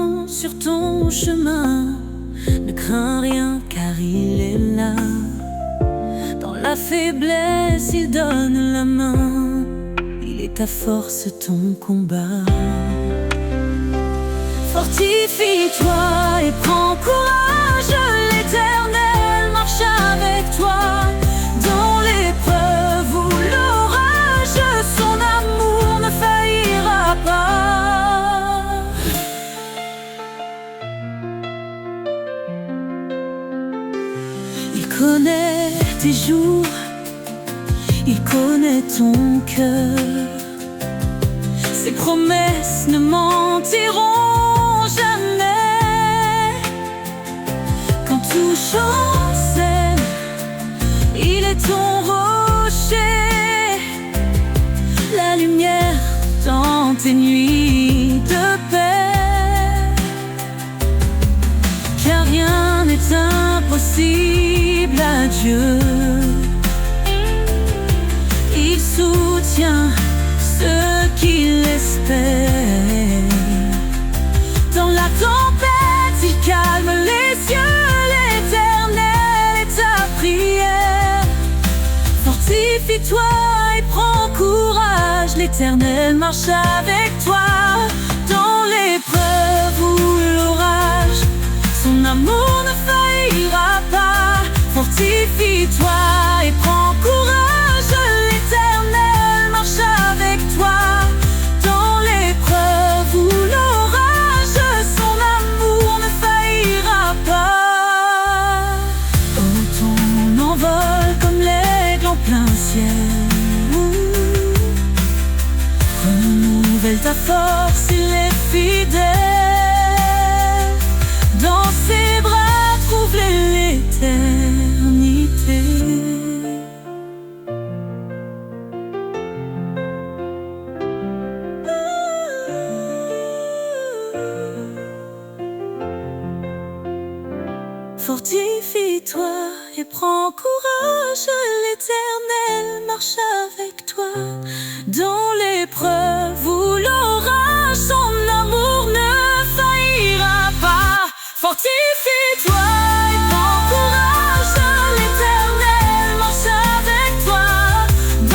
vent sur ton chemin. Ne crains rien car il est là. Dans la faiblesse, il donne la main. Il est ta force, ton combat. Fortifie-toi et prends courage. L'Éternel marche avec toi. Dans l'épreuve ou l'orage, son amour ne faillira pas. Il connaît tes jours, il connaît ton cœur. Ses promesses ne mentiront jamais. Quand tout chancelle, il est ton rocher, la lumière dans tes nuits de paix. Car rien n'est impossible à Dieu. Il soutient ceux qui l'espèrent. Dans la tempête, il calme les cieux. L'Éternel est ta prière. Fortifie-toi et prends courage. L'Éternel marche avec toi. Dans l'épreuve ou l'orage, son amour ne faillira pas. Fortifie-toi et prends courage. L'Éternel marche avec toi. Dans l'épreuve ou l'orage, son amour ne faillira pas. Oh, ton envol comme l'aigle en plein ciel. Renouvelle ta force, il est fidèle. Dans ses bras, trouve l'éternité. Fortifie-toi et prends courage. L'Éternel marche avec toi. Dans l'épreuve ou l'orage, son amour ne faillira pas. Fortifie-toi et prends courage. L'Éternel marche avec toi.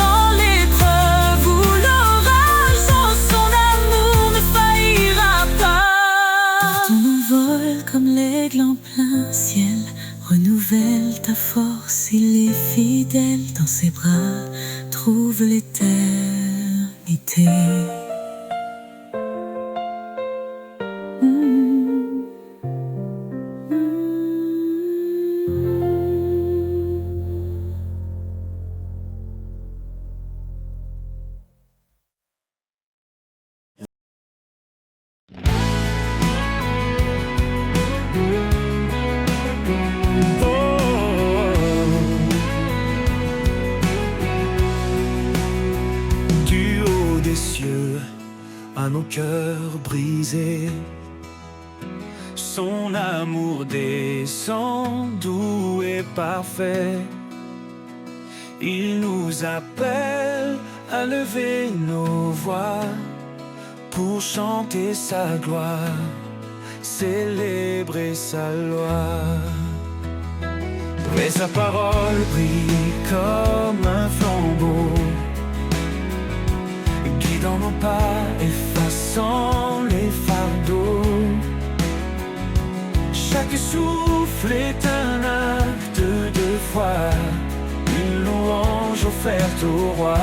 Dans l'épreuve ou l'orage, son amour ne faillira pas. Ton envol comme l'aigle en plein ciel. Renouvelle ta force, il est fidèle. Dans ses bras, trouve l'éternité. À nos cœurs brisés, son amour descend doux et parfait. Il nous appelle à lever nos voix pour chanter sa gloire, célébrer sa loi. Et sa parole brille comme un flambeau, guidant nos pas, effaçant les fardeaux. Chaque souffle est un acte de foi, une louange offerte au roi.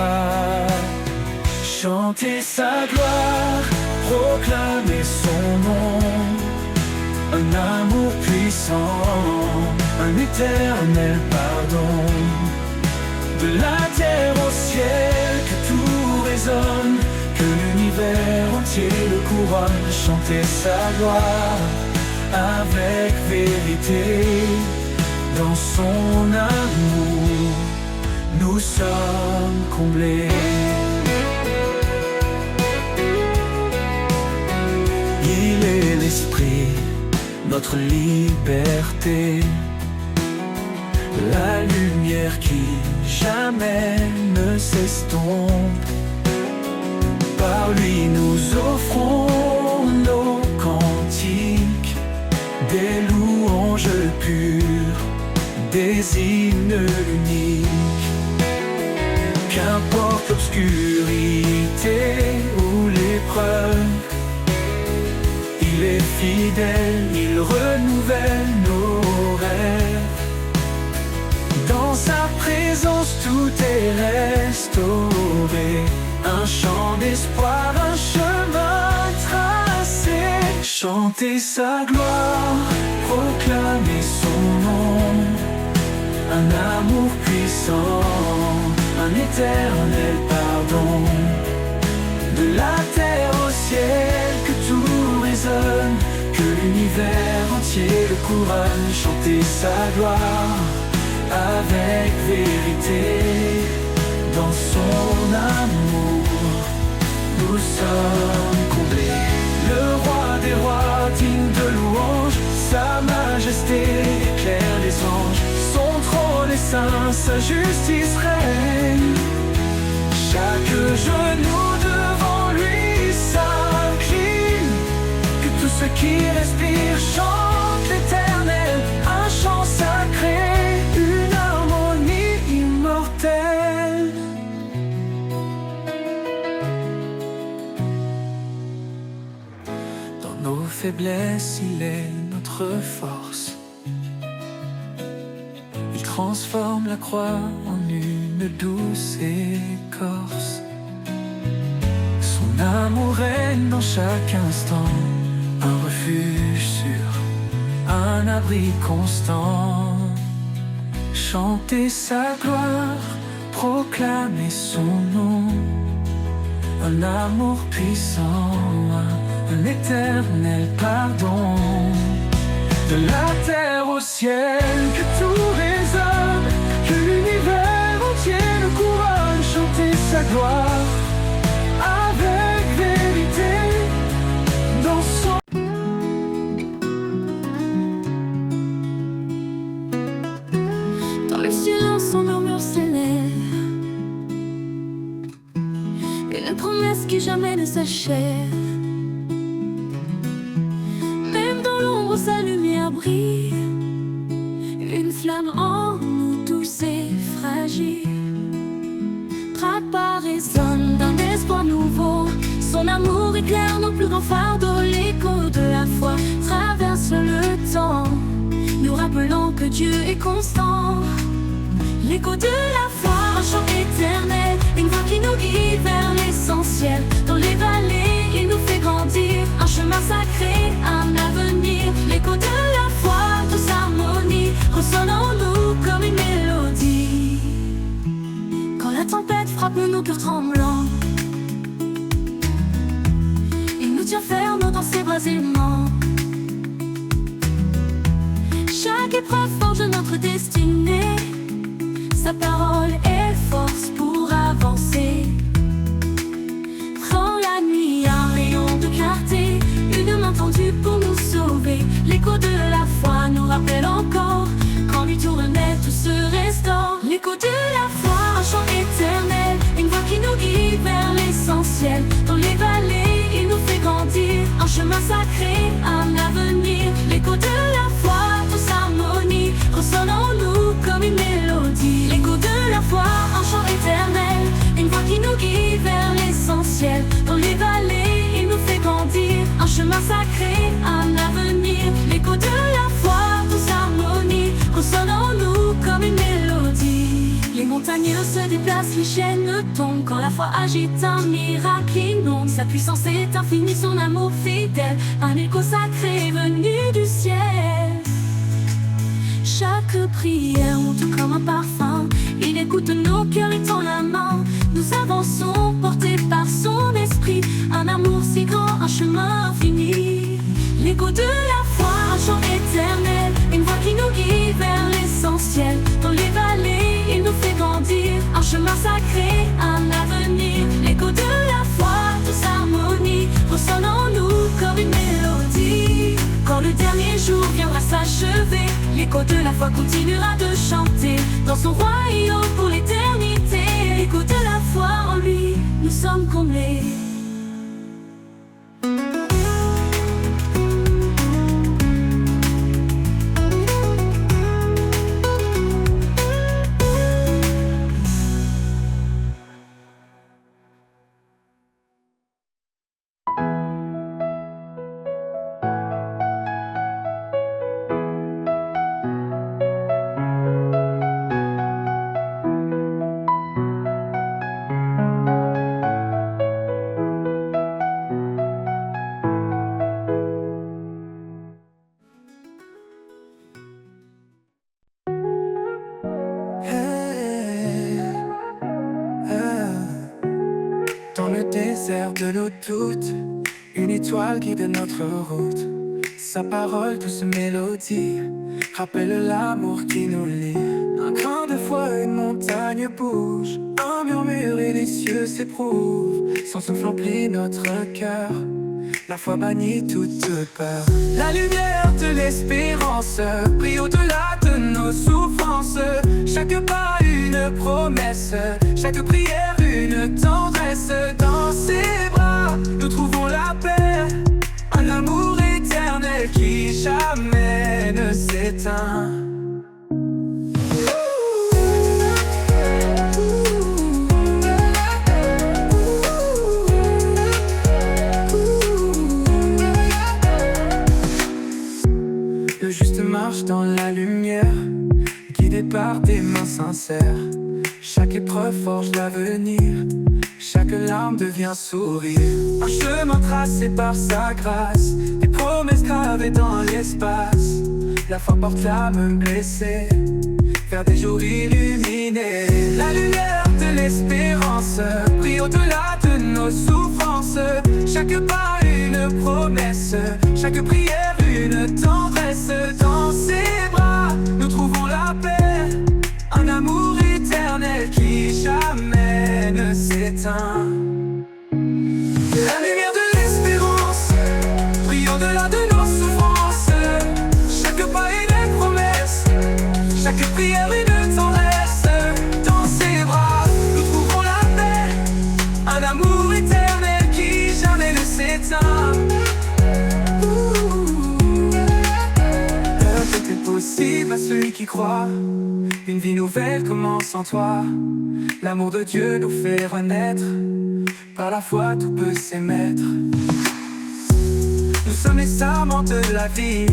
Chantez sa gloire, proclamez son nom, un amour puissant, un éternel pardon. De la terre au ciel, que tout résonne, que l'univers entier le couronne. Chantez sa gloire avec vérité. Dans son amour, nous sommes comblés. Il est l'Esprit, notre liberté, la lumière qui jamais ne s'estompe. Par lui nous offrons nos cantiques, hymnes l'unique. Qu'importe l'obscurité ou l'épreuve, il est fidèle, il renouvelle nos rêves. Dans sa présence tout est restauré, un chant d'espoir, un chemin tracé. Chanter sa gloire, proclamer son nom, un amour puissant, un éternel pardon. De la terre au ciel, que tout résonne, que l'univers entier le couronne. Chanter sa gloire avec vérité, dans son amour nous sommes comblés. Le roi des rois digne de louange, sa majesté éclaire les anges. Son trône est saint, sa justice règne. Chaque genou devant lui s'incline. Que tous ceux qui respirent chantent l'éternel, un chant sacré, une harmonie immortelle. Dans nos faiblesses, il est notre force. Il transforme la croix en une douce écorce. Son amour règne dans chaque instant, un refuge sûr, un abri constant. Chanter sa gloire, proclamer son nom, un amour puissant, un éternel pardon. De la terre au ciel, que tout résonne, que l'univers entier le couronne. Chanter sa gloire avec vérité, dans son... Dans le silence, on murmure s'élève, une promesse qui jamais ne s'achève. Même dans l'ombre, sa lumière brille, une flamme en nous douce et fragile. Pas résonne d'un espoir nouveau, son amour éclaire nos plus grands fardeaux. L'écho de la foi traverse le temps, nous rappelant que Dieu est constant. L'écho de la foi, un chant éternel, une voix qui nous guide vers l'essentiel. Dans les vallées, il nous fait grandir, un chemin sacré, un avenir. L'écho de la foi, douce harmonie, ressonne en nous comme une mélodie. Quand la tempête frappe nos cœurs tremblants, il nous tient ferme dans ses bras aimants. Chaque épreuve forge notre destinée, sa parole est force pour avancer. Dans la nuit, un rayon de clarté, une main tendue pour nous sauver. L'écho de la foi nous rappelle encore, quand lui tournait tout se restaure. L'écho de la foi, un chant éternel, une voix qui nous guide vers l'essentiel. Dans les vallées, il nous fait grandir, un chemin sacré, un avenir. L'écho de la foi, douce harmonie, ressonne en nous comme une mélodie. L'écho de la foi, un chant éternel, une voix qui nous guide vers l'essentiel. Dans les vallées, il nous fait grandir, un chemin sacré, un avenir. L'écho de la foi, douce harmonie, ressonne en nous comme une mélodie. Les montagnes se déplacent, les chaînes tombent, quand la foi agite un miracle inonde. Sa puissance est infinie, son amour fidèle, un écho sacré venu du ciel. Chaque prière monte comme un parfum, il écoute nos cœurs et tend la main. Nous avançons portés par son esprit, un amour si grand, un chemin infini. L'écho de la foi, un chant éternel, une voix qui nous guide vers l'essentiel. Dans les vallées, il nous fait grandir, un chemin sacré, un avenir. L'écho de la foi, douce harmonie, ressonne en nous comme une mélodie. Quand le dernier jour viendra s'achever, l'écho de la foi continuera de chanter dans son royaume pour l'éternité. L'écho de la foi, en lui, nous sommes comblés. émissaire de nos doutes, une étoile guide notre route. Sa parole, douce mélodie, rappelle l'amour qui nous lie. Un grain de foi, une montagne bouge, un murmure et les cieux s'éprouvent. Son souffle emplit notre cœur, la foi bannit toute peur. La lumière de l'espérance brille au-delà de nos souffrances. Chaque pas une promesse, chaque prière une tendresse. Dans ses bras, nous trouvons la paix, un amour éternel qui jamais ne s'éteint. Le juste marche dans la lumière, guidé par des mains sincères. Chaque épreuve forge l'avenir, chaque larme devient sourire. Un chemin tracé par sa grâce, des promesses gravées dans l'espace. La foi porte l'âme blessée vers des jours illuminés. La lumière de l'espérance brille au-delà de nos souffrances. Chaque pas une promesse, chaque prière une tendresse. Dans ses bras, nous trouvons la paix, un amour éternel qui jamais ne s'éteint. La lumière de l'espérance brille au-delà de nos souffrances. Chaque pas une promesse, chaque prière une tendresse. Dans ses bras, nous trouvons la paix, un amour éternel qui jamais ne s'éteint. Tout est possible à celui qui croit. Une vie nouvelle commence en toi. L'amour de Dieu nous fait renaître. Par la foi tout peut s'émettre. Nous sommes les sarments de la vie,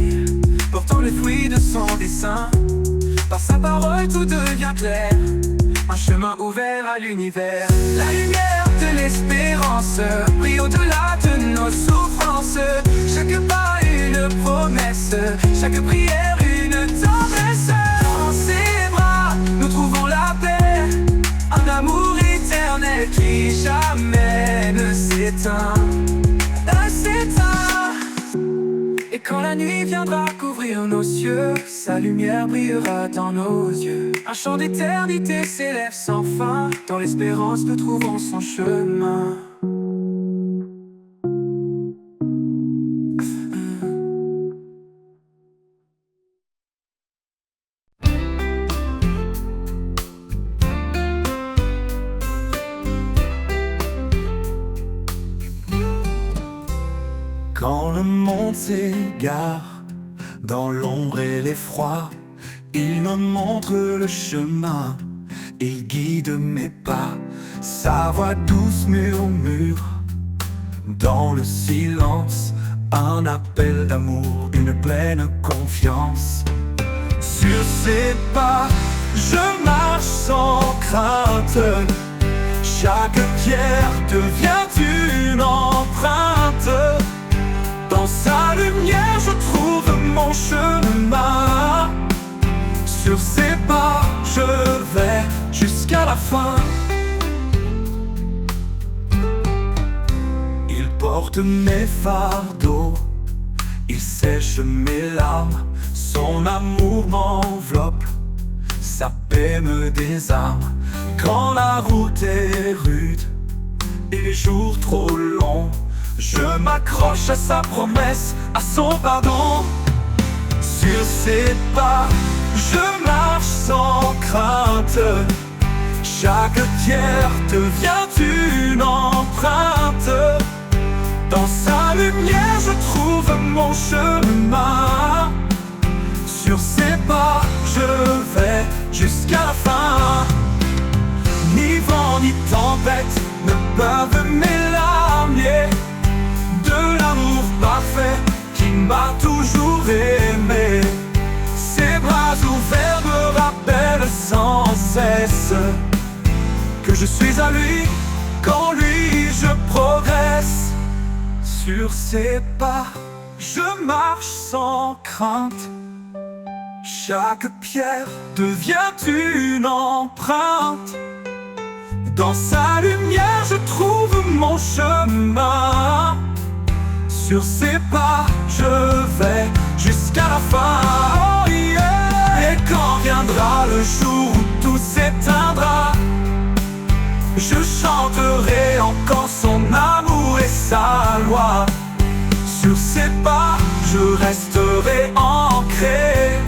portant le fruit de son dessein. Par sa parole tout devient clair, un chemin ouvert à l'univers. La lumière de l'espérance brille au-delà de nos souffrances. Chaque pas une promesse, chaque prière une tendresse. Dans ses bras, nous trouvons la paix, un amour éternel qui jamais ne s'éteint. Ne s'éteint. Et quand la nuit viendra couvrir nos cieux, sa lumière brillera dans nos yeux. Un chant d'éternité s'élève sans fin, dans l'espérance nous trouvons son chemin. Quand le monde s'égare dans l'ombre et l'effroi, il me montre le chemin, il guide mes pas. Sa voix douce murmure dans le silence, un appel d'amour, une pleine confiance. Sur ses pas, je marche sans crainte. Chaque pierre devient une empreinte. Dans sa lumière, je trouve mon chemin. Sur ses pas, je vais jusqu'à la fin. Il porte mes fardeaux, il sèche mes larmes. Son amour m'enveloppe, sa paix me désarme. Quand la route est rude et les jours trop longs, je m'accroche à sa promesse, à son pardon. Sur ses pas, je marche sans crainte. Chaque pierre devient une empreinte. Dans sa lumière, je trouve mon chemin. Sur ses pas, je vais jusqu'à la fin. Ni vent ni tempête ne peuvent m'éloigner de l'amour parfait qui m'a toujours aimé. Ses bras ouverts me rappellent sans cesse que je suis à lui, qu'en lui je progresse. Sur ses pas, je marche sans crainte. Chaque pierre devient une empreinte. Dans sa lumière je trouve mon chemin. Sur ses pas je vais jusqu'à la fin. Oh yeah. Et quand viendra le jour où tout s'éteindra, je chanterai encore son amour et sa loi. Sur ses pas je resterai ancré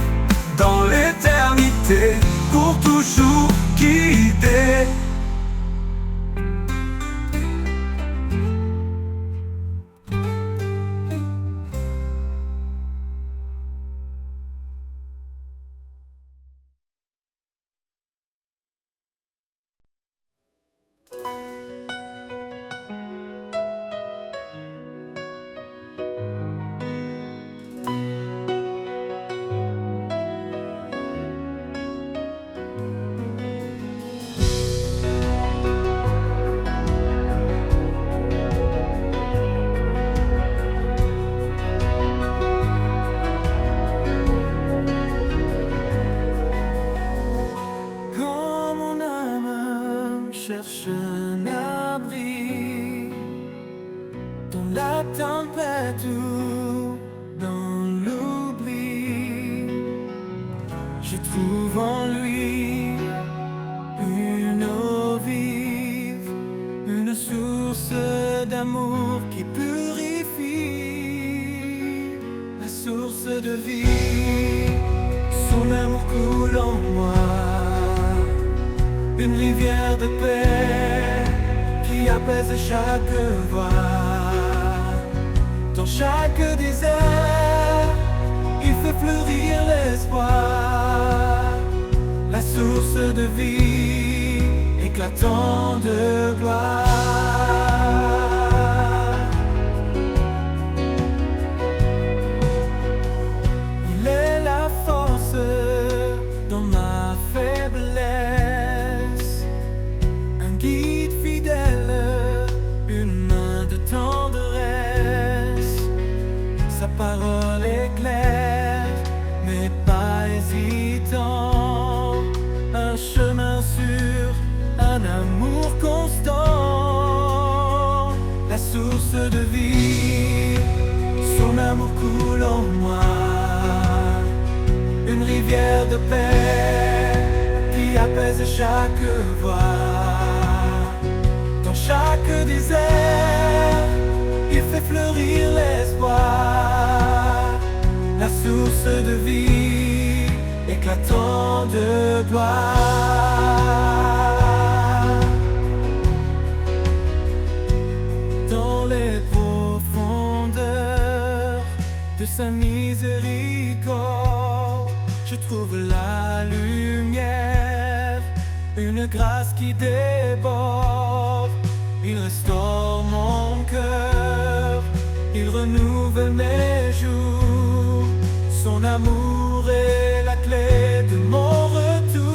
dans l'éternité, pour toujours guidé. Cherche un abri dans la tempête ou dans l'oubli. Je trouve en lui une eau vive, une source d'amour qui purifie, la source de vie. Son amour coule en moi, une rivière de paix qui apaise chaque voix. Dans chaque désert, il fait fleurir l'espoir, la source de vie éclatant de gloire. Il est la force dans ma faiblesse, guide fidèle, une main de tendresse. Sa parole est claire, mais pas hésitant. Un chemin sûr, un amour constant, la source de vie. Son amour coule en moi, une rivière de paix qui apaise chaque voix. Chaque désert, il fait fleurir l'espoir, la source de vie éclatant de gloire. Dans les profondeurs de sa miséricorde, je trouve la lumière, une grâce qui déborde. Il restaure mon cœur, il renouvelle mes jours. Son amour est la clé de mon retour,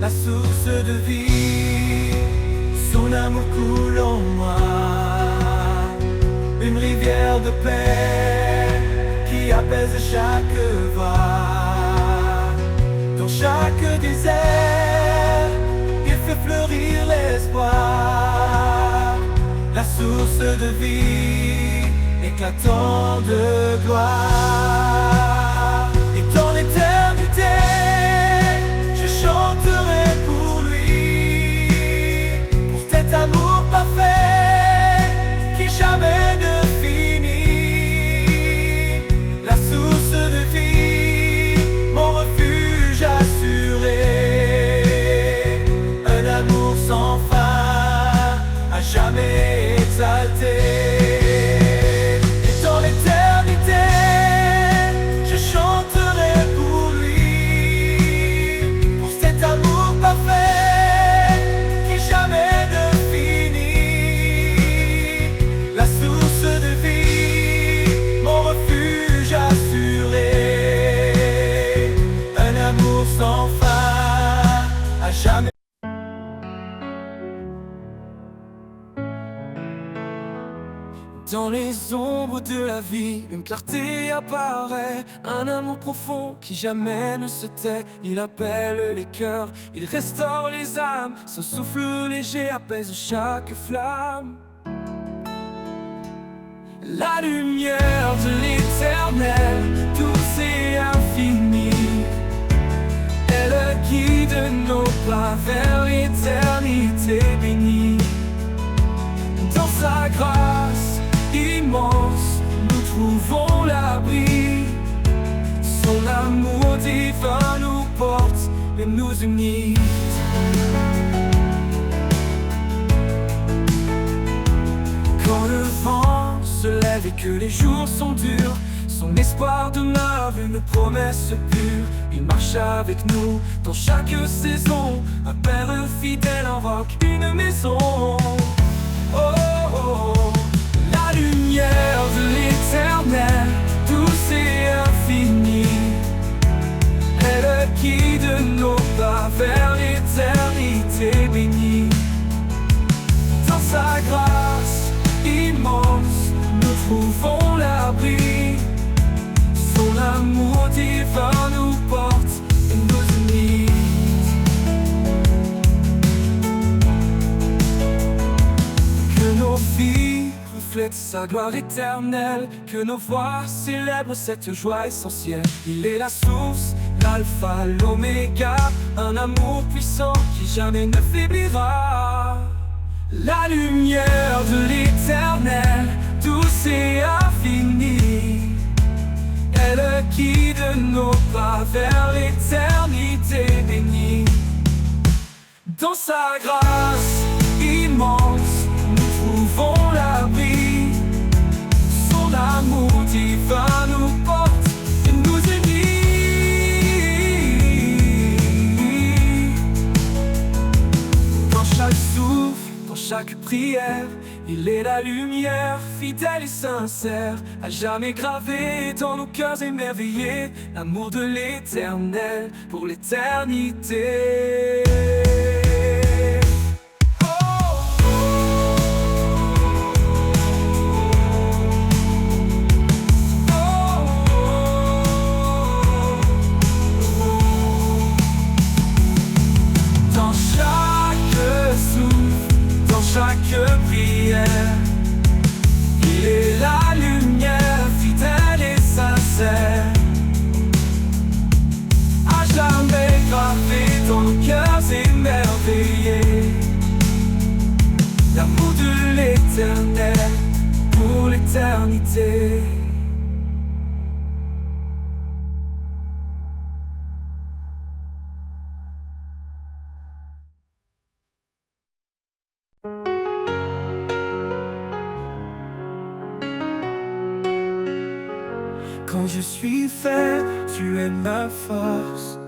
la source de vie. Son amour coule en moi, une rivière de paix qui apaise chaque voix. Dans chaque désert, il fait fleurir l'espoir, la source de vie éclatant de gloire. Et dans l'éternité, je chanterai pour lui, pour cet amour parfait qui jamais ne finit, la source de vie, mon refuge assuré, un amour sans fin, à jamais exalté. Et dans l'éternité, l'ombre de la vie, une clarté apparaît, un amour profond qui jamais ne se tait. Il appelle les cœurs, il restaure les âmes, son souffle léger apaise chaque flamme. La lumière de l'éternel, douce et infinie, elle guide nos pas vers l'éternité bénie. Dans sa grâce immense, nous trouvons l'abri. Son amour divin nous porte et nous unit. Quand le vent se lève et que les jours sont durs, son espoir demeure une promesse pure. Il marche avec nous dans chaque saison, un père fidèle invoque une maison. Oh, oh, oh. La lumière de l'éternel, douce et infinie, elle guide nos pas vers l'éternité bénie. Dans sa grâce immense, nous trouvons l'abri. Son amour divin nous porte et nous unit. Que nos vies reflètent sa gloire éternelle, que nos voix célèbrent cette joie essentielle. Il est la source, l'alpha, l'oméga, un amour puissant qui jamais ne faiblira. La lumière de l'éternel, douce et infinie, elle guide nos pas vers l'éternité bénie. Dans sa grâce immense, nous trouvons l'abri. Son amour divin nous porte et nous unit. Dans chaque souffle, dans chaque prière, il est la lumière, fidèle et sincère, à jamais gravé dans nos cœurs émerveillés, l'amour de l'éternel pour l'éternité. Dans chaque souffle, dans chaque prière, il est la lumière, fidèle et sincère, à jamais gravé dans nos cœurs émerveillés, l'amour de l'éternel pour l'éternité. Quand je suis faible, tu es ma force.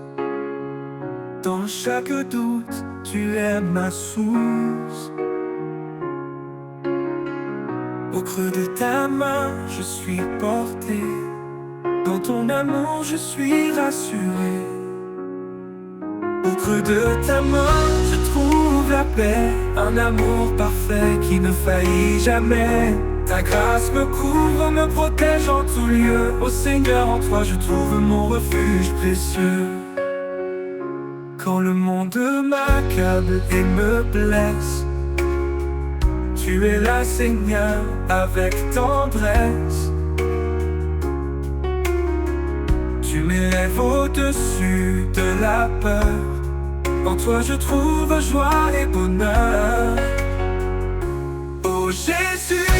Dans chaque doute, tu es ma source. Au creux de ta main, je suis porté. Dans ton amour, je suis rassuré. Au creux de ta main, je trouve la paix. Un amour parfait qui ne faillit jamais. Ta grâce me couvre, me protège en tout lieu. Ô Seigneur, en toi je trouve mon refuge précieux. Quand le monde m'accable et me blesse, tu es là, Seigneur, avec tendresse. Tu m'élèves au-dessus de la peur. En toi je trouve joie et bonheur. Oh Jésus,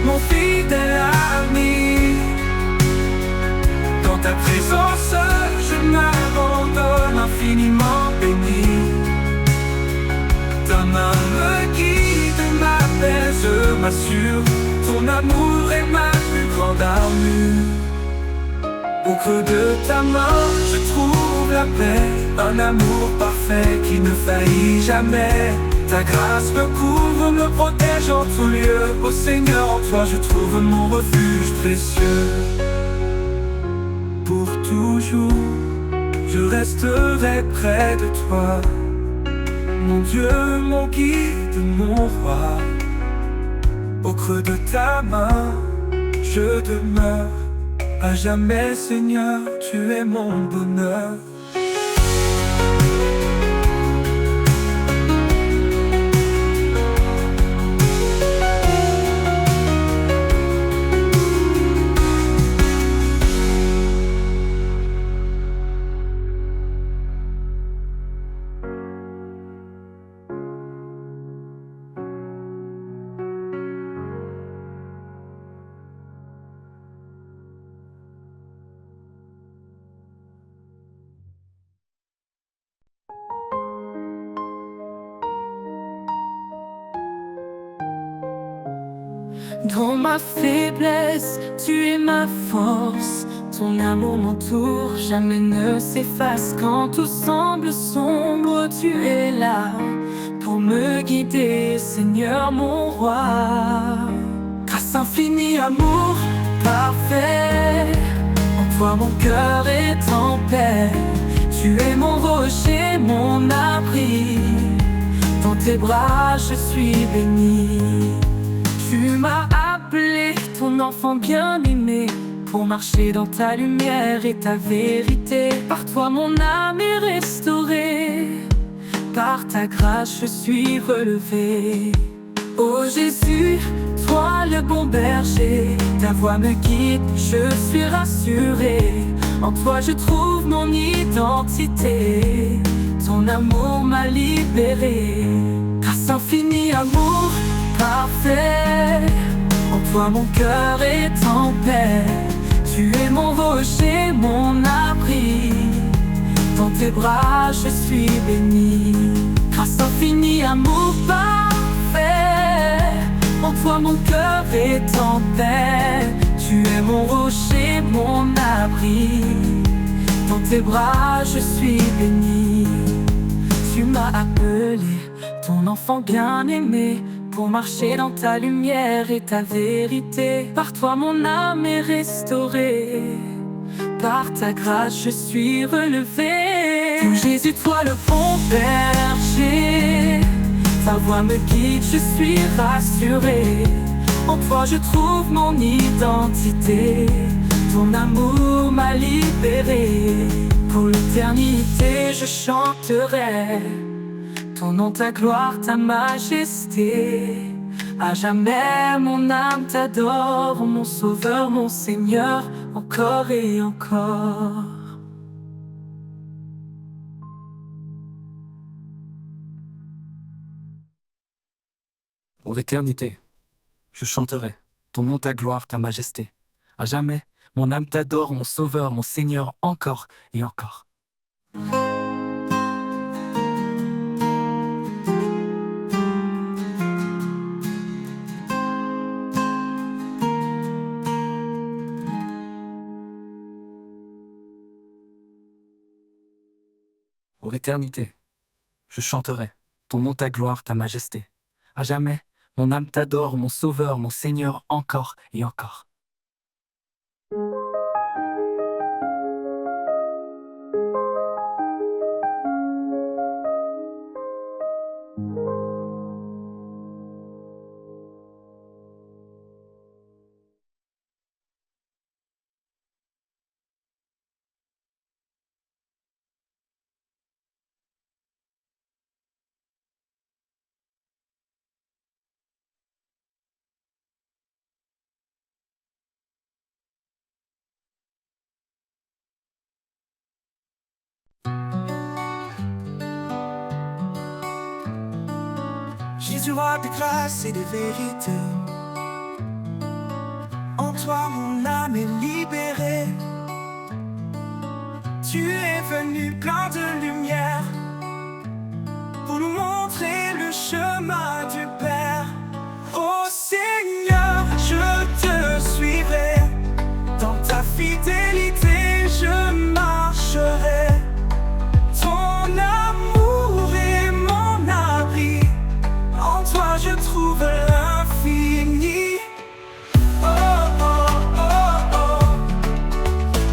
mon fidèle ami, dans ta présence je m'abandonne infiniment béni. Ta main me guide, m'apaise, m'assure. Ton amour est ma plus grande armure. Au creux de ta main je trouve la paix. Un amour parfait qui ne faillit jamais. Ta grâce me couvre, me protège en tout lieu. Ô Seigneur, en toi je trouve mon refuge précieux. Pour toujours, je resterai près de toi. Mon Dieu, mon guide, mon roi. Au creux de ta main, je demeure. À jamais, Seigneur, tu es mon bonheur. Dans ma faiblesse, tu es ma force. Ton amour m'entoure, jamais ne s'efface. Quand tout semble sombre, tu es là pour me guider, Seigneur mon roi. Grâce infinie, amour parfait, en toi mon cœur est en paix. Tu es mon rocher, mon abri, dans tes bras je suis béni. Tu m'as appelé ton enfant bien-aimé, pour marcher dans ta lumière et ta vérité. Par toi mon âme est restaurée, par ta grâce je suis relevé. Oh Jésus, toi le bon berger, ta voix me guide, je suis rassuré. En toi je trouve mon identité, ton amour m'a libéré. Grâce infinie, amour parfait, en toi mon cœur est en paix. Tu es mon rocher, mon abri, dans tes bras je suis béni. Grâce infinie, amour parfait, en toi mon cœur est en paix. Tu es mon rocher, mon abri, dans tes bras je suis béni. Tu m'as appelé ton enfant bien-aimé, pour marcher dans ta lumière et ta vérité. Par toi mon âme est restaurée, par ta grâce je suis relevé. Oh Jésus, toi le bon berger, ta voix me guide, je suis rassuré. En toi je trouve mon identité, ton amour m'a libéré. Pour l'éternité je chanterai ton nom, ta gloire, ta majesté. À jamais mon âme t'adore, mon sauveur, mon Seigneur, encore et encore. Pour l'éternité, je chanterai ton nom, ta gloire, ta majesté. À jamais, mon âme t'adore, mon sauveur, mon Seigneur, encore et encore. Pour l'éternité, je chanterai ton nom, ta gloire, ta majesté. À jamais, mon âme t'adore, mon sauveur, mon Seigneur, encore et encore. Jésus, roi de grâce et de vérité, en toi mon âme est libérée. Tu es venu plein de lumière, pour nous montrer le chemin du Père. Oh Seigneur, je te suivrai, dans ta fidélité je marcherai. Ton amour est mon abri, en toi je trouve l'infini. Oh, oh, oh, oh.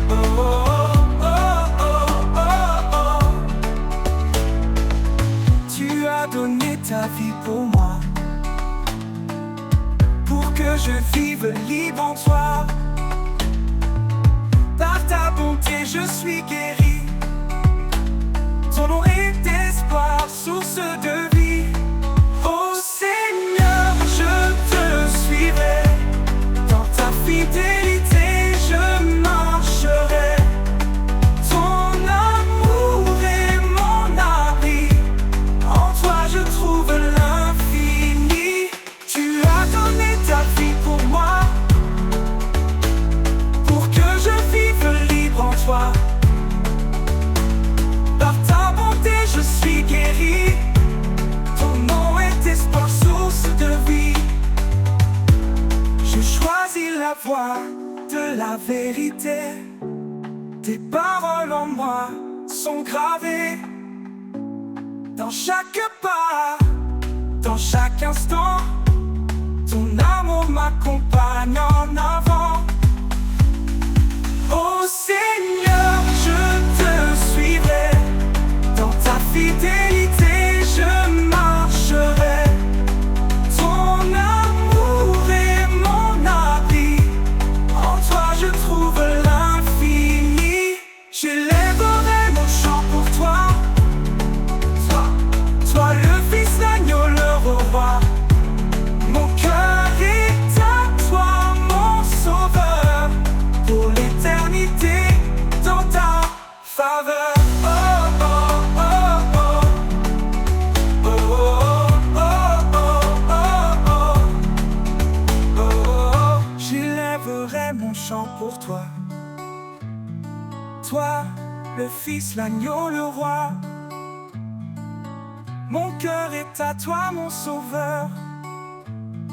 Oh, oh, oh, oh, oh, oh. je suis guéri. Ton nom est espoir, source de vie. Ô Seigneur, je te suivrai. Dans ta fidélité, je marcherai. Ton amour est mon abri. En toi, je trouve l'infini. Tu as donné ta vie pour moi, pour que je vive libre en toi. Par ta bonté, je suis guéri. Ton nom est espoir, source de vie. Je choisis la voie de la vérité. Tes paroles en moi sont gravées dans chaque pas, dans chaque instant. Ton amour m'accompagne en avant. Ô Seigneur, je te suivrai. Dans ta fidélité, je marcherai. Ton amour est mon abri. En toi, je trouve l'infini. J'élèverai mon chant pour toi. Toi le Fils, l'agneau, le roi. Mon cœur est à toi, mon sauveur. Pour l'éternité, dans ta faveur. Oh, oh, oh, oh. Oh, oh, oh, oh, oh, oh, oh. J'élèverai mon chant pour toi. Toi, le Fils, l'agneau, le roi. Mon cœur est à toi, mon sauveur.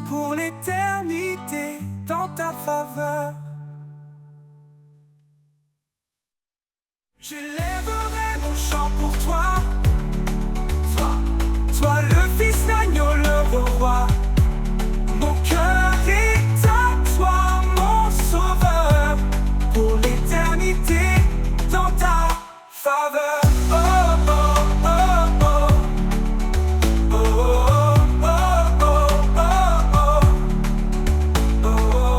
Pour l'éternité, dans ta faveur. J'élèverai mon chant pour toi. Toi le Fils, l'agneau, le roi. Mon cœur est à toi, mon sauveur. Pour l'éternité, dans ta faveur. Oh, oh, oh, oh. Oh, oh, oh, oh, oh, oh.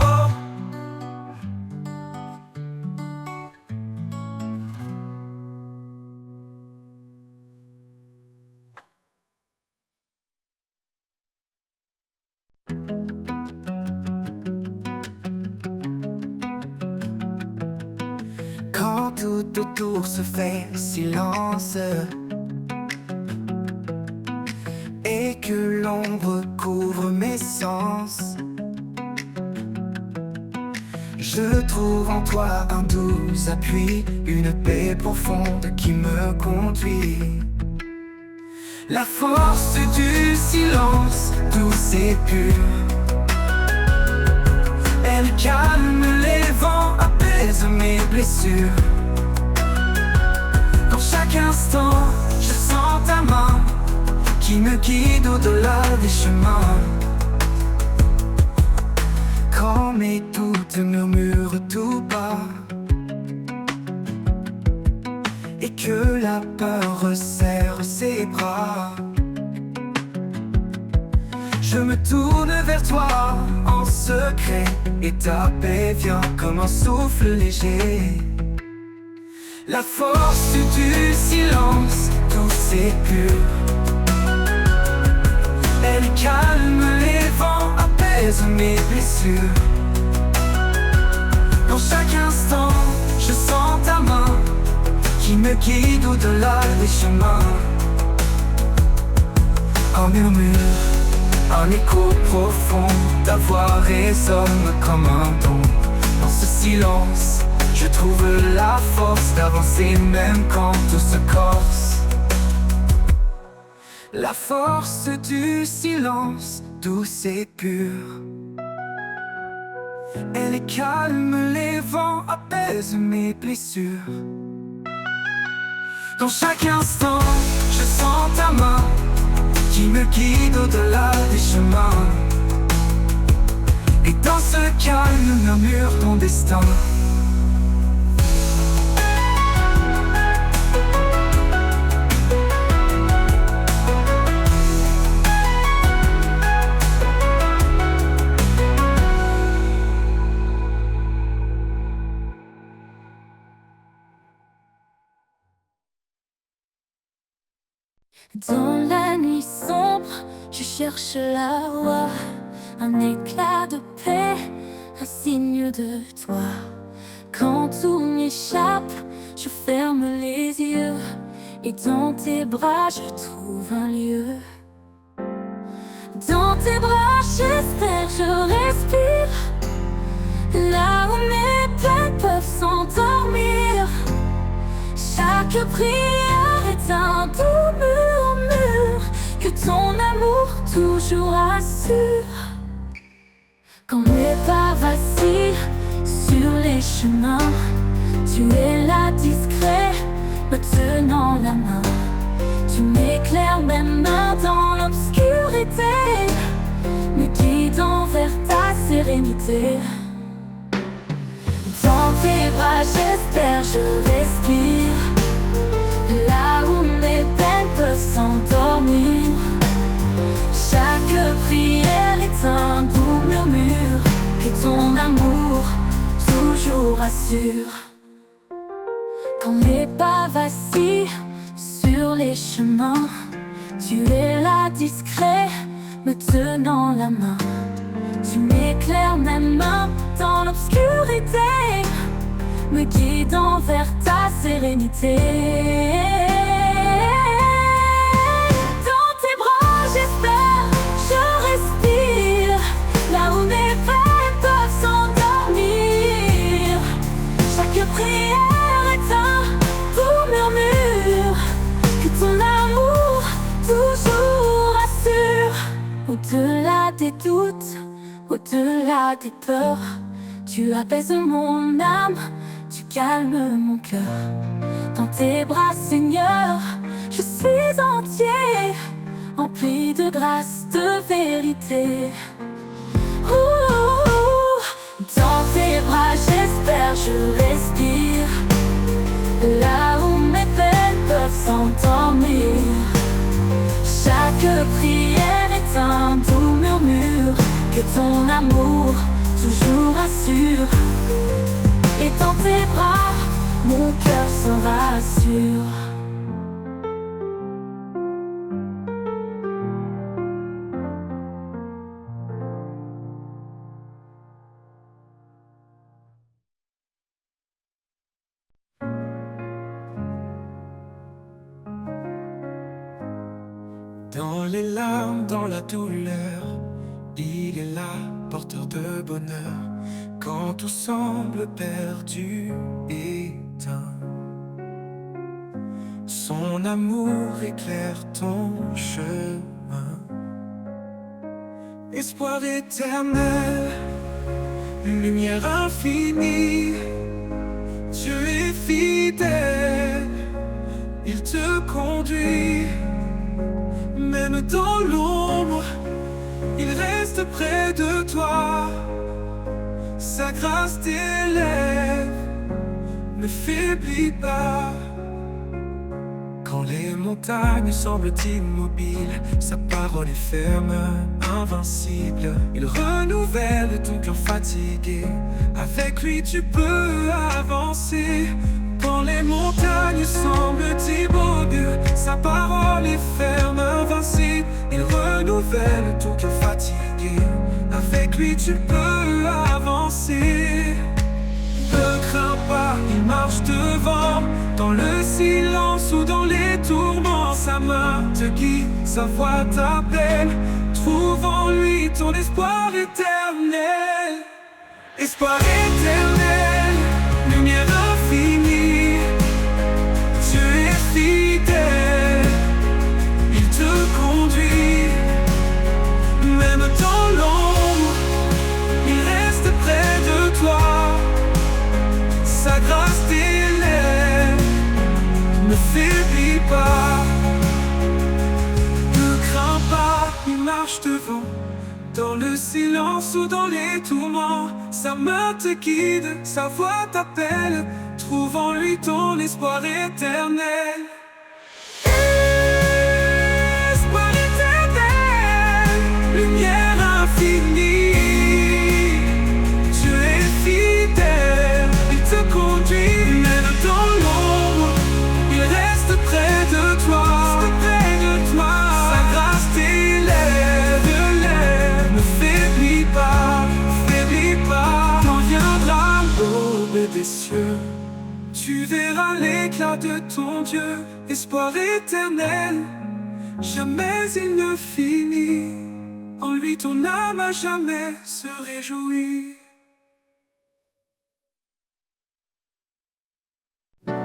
Quand tout autour se fait silence et que l'ombre couvre mes sens, je trouve en toi un doux appui, une paix profonde qui me conduit. La force du silence, douce et pure, elle calme les vents, apaise mes blessures. Dans chaque instant, je sens ta main qui me guide au-delà des chemins. Quand mes doutes murmurent tout bas et que la peur resserre ses bras, je me tourne vers toi en secret et ta paix vient comme un souffle léger. La force du silence, douce et pure, elle calme les vents, apaise mes blessures. Dans chaque instant, je sens ta main qui me guide au-delà des chemins. Un murmure, un écho profond, ta voix résonne comme un don. Dans ce silence, je trouve la force d'avancer même quand tout se corse. La force du silence, douce et pure, elle calme les vents, apaise mes blessures. Dans chaque instant, je sens ta main qui me guide au-delà des chemins. Et dans ce calme murmure ton destin. Dans la nuit sombre, je cherche la voie, un éclat de paix, un signe de toi. Quand tout m'échappe, je ferme les yeux, et dans tes bras je trouve un lieu. Dans tes bras j'espère, je respire, là où mes peines peuvent s'endormir. Chaque prière est un doux murmure que ton amour toujours assure. Quand mes pas vacillent sur les chemins, tu es là discret, me tenant la main. Tu m'éclaires même dans l'obscurité, me guidant vers ta sérénité. Dans tes bras j'espère, je respire, là où mes peines peuvent s'endormir. Chaque prière est un doux murmure que ton amour toujours assure. Quand mes pas vacillent sur les chemins, tu es là discret, me tenant la main. Tu m'éclaires même dans l'obscurité, me guidant vers ta sérénité. Dans tes bras j'espère, je respire, là où mes peines peuvent s'endormir. Chaque prière est un doux murmure que ton amour toujours assure. Au-delà des doutes, au-delà des peurs, tu apaises mon âme, tu calmes mon cœur. Dans tes bras, Seigneur, je suis entier, empli de grâce, de vérité. Dans tes bras, j'espère, je respire, là où mes peines peuvent s'endormir. Chaque prière est un doux murmure que ton amour toujours assure. Et dans tes bras, mon cœur se rassure. Dans les larmes, dans la douleur, il est là, porteur de bonheur. Quand tout semble perdu, éteint, son amour éclaire ton chemin. Espoir éternel, lumière infinie, Dieu est fidèle, il te conduit. Même dans l'ombre, il reste près de toi. Sa grâce t'élève, ne faiblis pas. Quand les montagnes semblent immobiles, sa parole est ferme, invincible. Il renouvelle ton cœur fatigué, avec lui tu peux avancer. Quand les montagnes semblent immobiles, sa parole est ferme, invincible. Il renouvelle ton cœur fatigué, avec lui tu peux avancer. Ne crains pas, il marche devant, dans le silence ou dans les tourments. Sa main te guide, sa voix t'appelle. Trouve en lui ton espoir éternel. Espoir éternel, lumière infinie, Dieu est fidèle, il te conduit. Même dans l'ombre, il reste près de toi. Sa grâce t'élève, ne faiblis pas. Ne crains pas, il marche devant, dans le silence ou dans les tourments. Sa main te guide, sa voix t'appelle. Trouve en lui ton espoir éternel. Espoir éternel, lumière infinie, Dieu est fidèle, il te conduit. Même dans l'ombre, il reste près de toi. Dieu. Tu verras l'éclat de ton Dieu, espoir éternel, jamais il ne finit. En lui ton âme à jamais se réjouit.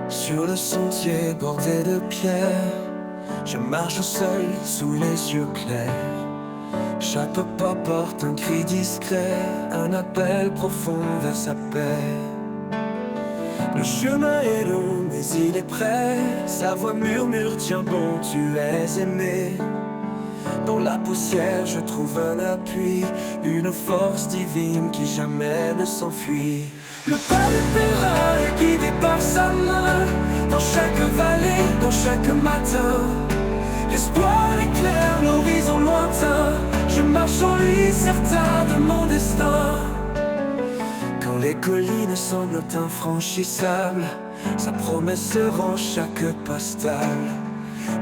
Sur le sentier bordé de pierres, je marche seul sous les yeux clairs. Chaque pas porte un cri discret, un appel profond vers sa paix. Le chemin est long mais il est prêt, sa voix murmure, tiens bon, tu es aimé. Dans la poussière je trouve un appui, une force divine qui jamais ne s'enfuit. Le pas du pèlerin est guidé par sa main, dans chaque vallée, dans chaque matin. L'espoir éclaire l'horizon lointain, je marche en lui certain de mon destin. Quand les collines semblent infranchissables, sa promesse rend chaque pas stable.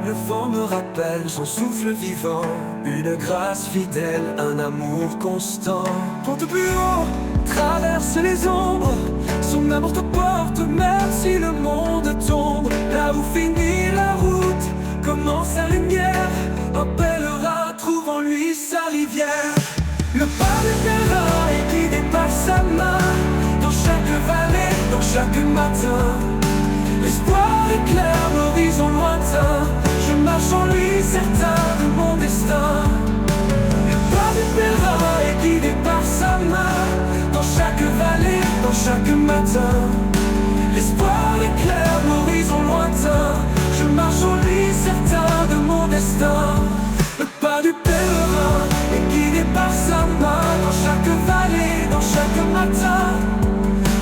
Le vent me rappelle son souffle vivant, une grâce fidèle, un amour constant. Porte plus haut, traverse les ombres, son amour te porte même si le monde tombe. Là où finit la route, commence sa lumière, un pèlerin trouve en lui sa rivière. Le pas du pèlerin est guidé par sa main, dans chaque vallée, dans chaque matin. L'espoir éclaire l'horizon lointain, je marche en lui certain de mon destin. Le pas du pèlerin est guidé par sa main, dans chaque vallée, dans chaque matin. L'espoir éclaire l'horizon lointain, je marche en lui certain de mon destin. Le pas du pèlerin est guidé par sa main, dans chaque vallée, dans chaque matin.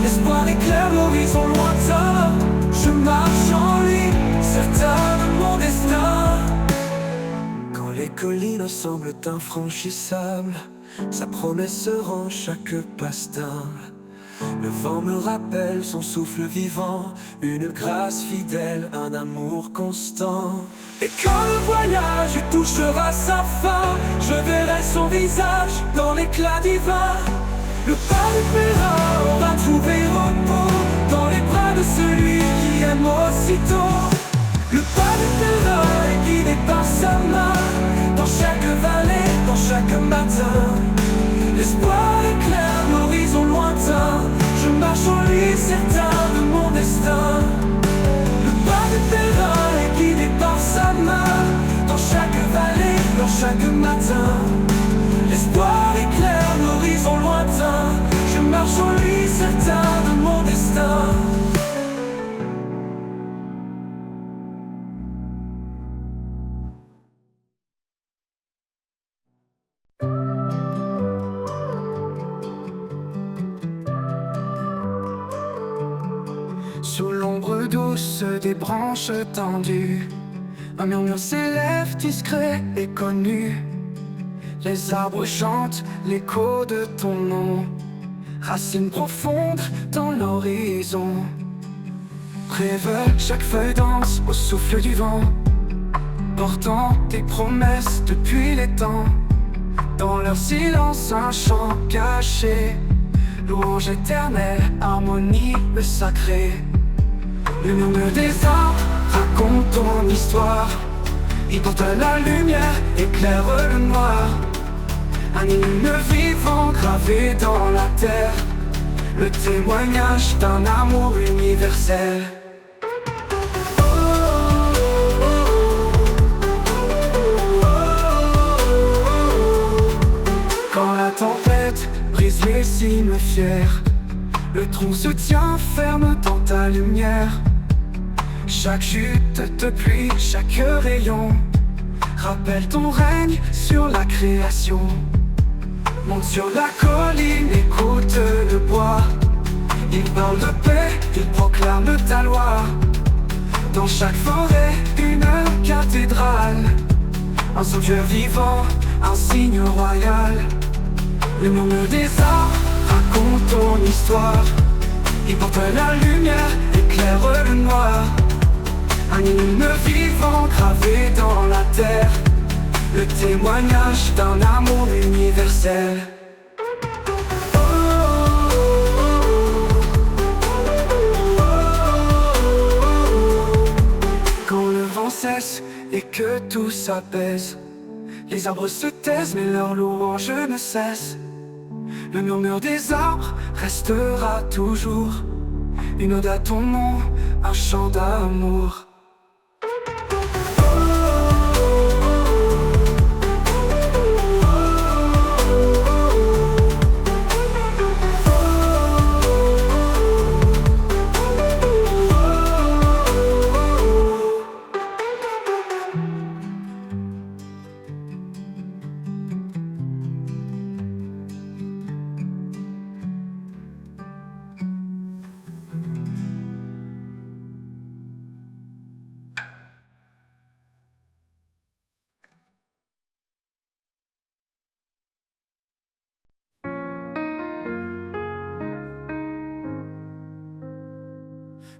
L'espoir éclaire l'horizon lointain, je marche en lui, certain de mon destin. Quand les collines semblent infranchissables, sa promesse rend chaque pas stable. Le vent me rappelle son souffle vivant, une grâce fidèle, un amour constant. Et quand le voyage touchera sa fin, je verrai son visage dans l'éclat divin. Le pas du pèlerin aura trouvé repos dans les bras de celui qui aime aussitôt. Le pas du pèlerin est guidé par sa main, dans chaque vallée, dans chaque matin. L'espoir éclaire l'horizon lointain, je marche en lui certain de mon destin. Le pas du pèlerin est guidé par sa main, dans chaque vallée, dans chaque matin. L'espoir éclaire l'horizon lointain, je marche en lui certain de mon destin. Sous l'ombre douce des branches tendues, un murmure s'élève discret et connu. Les arbres chantent l'écho de ton nom, racines profondes dans l'horizon. Rêve, chaque feuille danse au souffle du vent, portant tes promesses depuis les temps. Dans leur silence un chant caché, louange éternelle, harmonie le sacré. Le murmure des arbres raconte ton histoire, il porte la lumière, éclaire le noir. Un hymne vivant gravé dans la terre, le témoignage d'un amour universel. Quand la tempête brise les cimes fiers, le tronc se tient ferme dans ta lumière. Chaque chute de pluie, chaque rayon rappelle ton règne sur la création. Monte sur la colline, écoute le bois, il parle de paix, il proclame ta loi. Dans chaque forêt, une cathédrale, un sanctuaire vivant, un signe royal. Le murmure des arbres raconte ton histoire, il porte la lumière, éclaire le noir. Un hymne vivant gravé dans la terre, le témoignage d'un amour universel. et que tout s'apaise. Les arbres se taisent mais leur louange ne cesse. Le murmure des arbres restera toujours une ode à ton nom, un chant d'amour.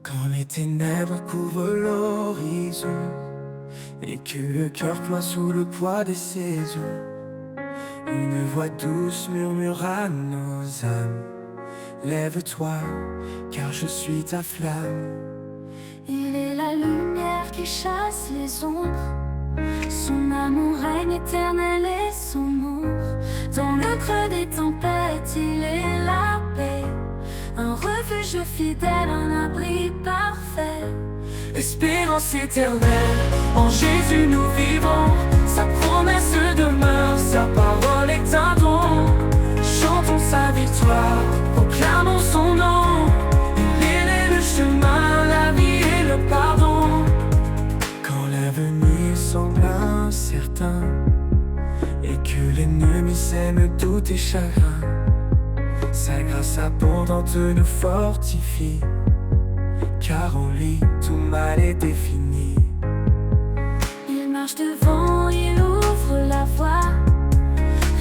Quand les ténèbres couvrent l'horizon et que le cœur ploie sous le poids des saisons, une voix douce murmure à nos âmes: lève-toi, car je suis ta flamme. Il est la lumière qui chasse les ombres. Son amour règne éternel et son nom. Dans le creux des tempêtes, il est la paix. Un refuge fidèle, un abri parfait. Espérance éternelle, en Jésus nous vivons. Sa promesse demeure, sa parole est un don. Chantons sa victoire, proclamons son nom. Il est le chemin, la vie et le pardon. Quand l'avenir semble incertain et que l'ennemi sème doute et chagrin, sa grâce abondante nous fortifie, car en lui tout mal est défini. Il marche devant, il ouvre la voie.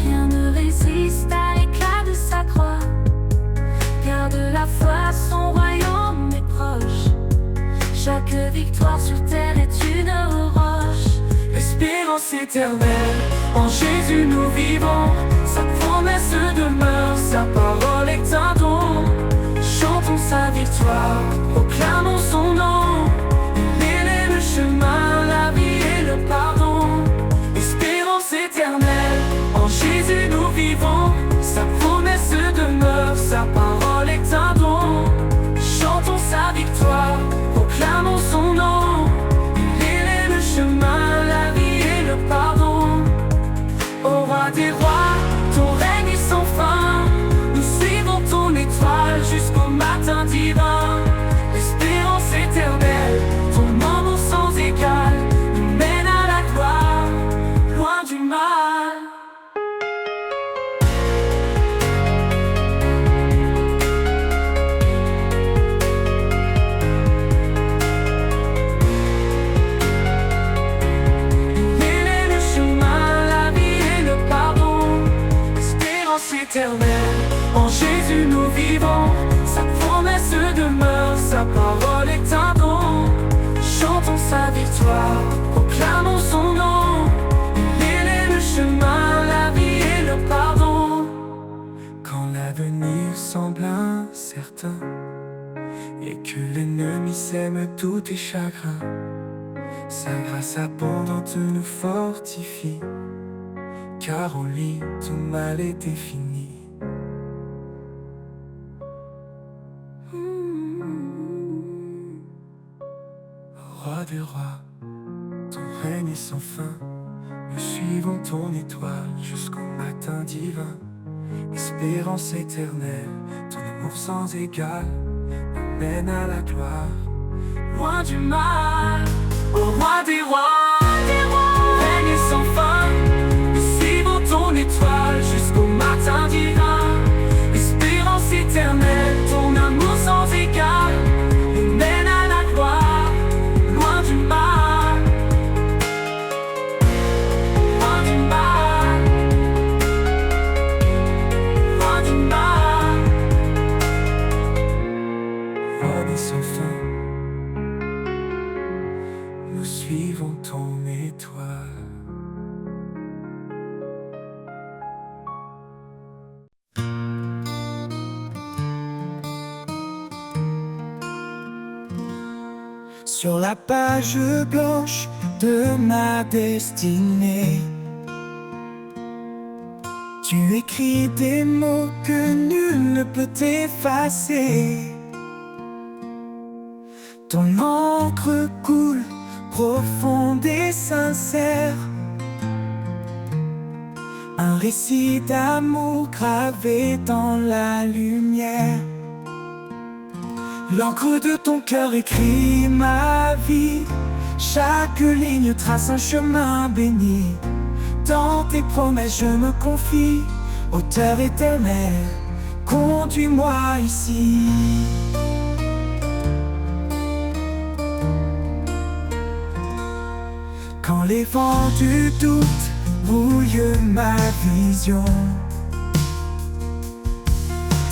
Rien ne résiste à l'éclat de sa croix. Garde la foi, son royaume est proche. Chaque victoire sur terre est une roche. Espérance éternelle, en Jésus nous vivons. Sa promesse demeure, sa parole est un don. Chantons sa victoire, proclamons son nom. Il est le chemin, la vie et le pardon. Espérance éternelle, en Jésus nous vivons. Sa promesse demeure, sa parole est un don. Chantons sa victoire, proclamons son nom. Il est le chemin, la vie et le pardon. Ô roi des rois, ton règne est sans fin. Nous suivons ton étoile jusqu'au matin divin. L'espérance éternelle, ton amour sans égal, nous mène à la gloire, loin du mal. Il est le chemin, la vie et le pardon. Espérance éternelle, en Jésus nous vivons. Sa promesse demeure, sa parole est un don. Chantons sa victoire, proclamons son nom. Il est le chemin, la vie et le pardon. Quand l'avenir semble incertain et que l'ennemi sème tout tes chagrins, sa grâce abondante nous fortifie, car en lui tout mal est défini. Roi des rois, ton règne est sans fin. Nous suivons ton étoile jusqu'au matin divin. Espérance éternelle, ton amour sans égal, nous mène à la gloire, loin du mal. Ô roi des rois, ton règne est sans fin. Nous suivons ton étoile jusqu'au matin divin. Espérance éternelle, ton amour sans égal, nous mène à la gloire, loin du mal. Loin du mal. Loin du mal. Roi des sans fin, nous suivons ton étoile. sur la page blanche de ma destinée. Tu écris des mots que nul ne peut effacer. Ton encre coule, profonde et sincère. Un récit d'amour gravé dans la lumière. L'encre de ton cœur écrit ma vie. Chaque ligne trace un chemin béni. Dans tes promesses je me confie. Auteur éternel, conduis-moi ici. Quand les vents du doute brouillent ma vision,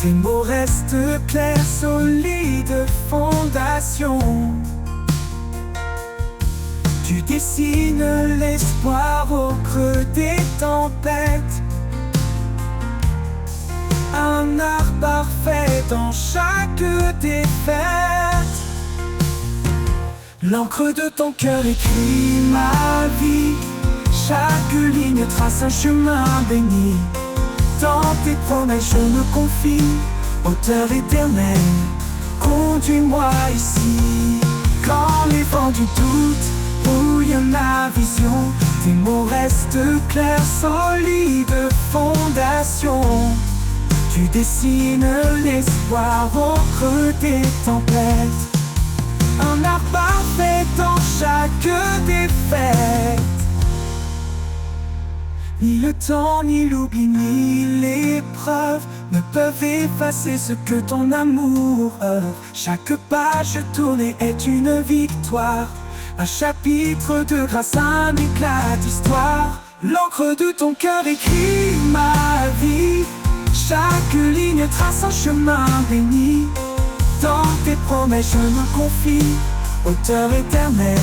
tes mots restent clairs, solides fondations. Tu dessines l'espoir au creux des tempêtes. Un art parfait dans chaque défaite. L'encre de ton cœur écrit ma vie. Chaque ligne trace un chemin béni. Dans tes promesses je me confie. Auteur éternel, conduis-moi ici. Quand les vents du doute brouillent ma vision, tes mots restent clairs, solides fondations. Tu dessines l'espoir au creux des tempêtes. Un art parfait dans chaque défaite. Ni le temps, ni l'oubli, ni l'épreuve ne peuvent effacer ce que ton amour œuvre. Chaque page tournée est une victoire. Un chapitre de grâce, un éclat d'histoire. L'encre de ton cœur écrit ma vie. Chaque ligne trace un chemin béni. Dans tes promesses je me confie. Auteur éternel,